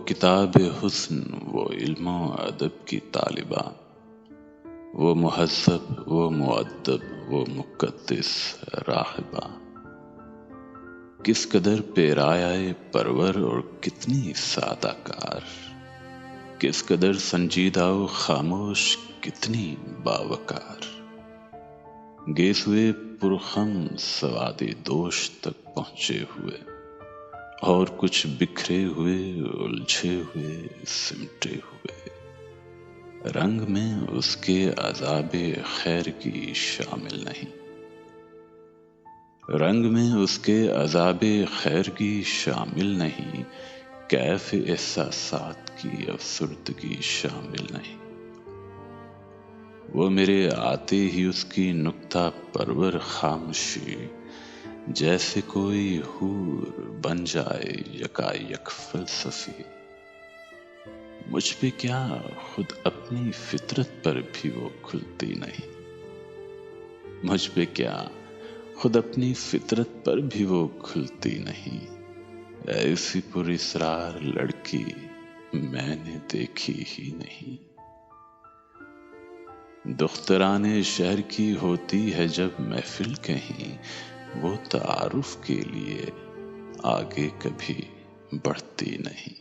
کتاب حسن، وہ علم و ادب کی طالبہ، وہ مہذب، وہ مؤدب، وہ مقدس راہبہ، کس قدر پیرایہ پرور اور کتنی سادہ کار، کس قدر سنجیدہ و خاموش، کتنی باوقار، گیسوئے پرخم سواد دوش تک پہنچے ہوئے، اور کچھ بکھرے ہوئے، الجھے ہوئے، سمٹے ہوئے، رنگ میں اس کے عذاب خیر کی شامل نہیں، رنگ میں اس کے عذاب خیر کی شامل نہیں، کیف احساسات کی افسردگی شامل نہیں، وہ میرے آتے ہی اس کی نکتہ پرور خاموشی جیسے کوئی حور بن جائے یکایک فلسفی، مجھ پہ کیا خود اپنی فطرت پر بھی وہ کھلتی نہیں، مجھ پہ کیا خود اپنی فطرت پر بھی وہ کھلتی نہیں، ایسی پر اسرار لڑکی میں نے دیکھی ہی نہیں، دختران شہر کی ہوتی ہے جب محفل کہیں، وہ تعارف کے لیے آگے کبھی بڑھتی نہیں۔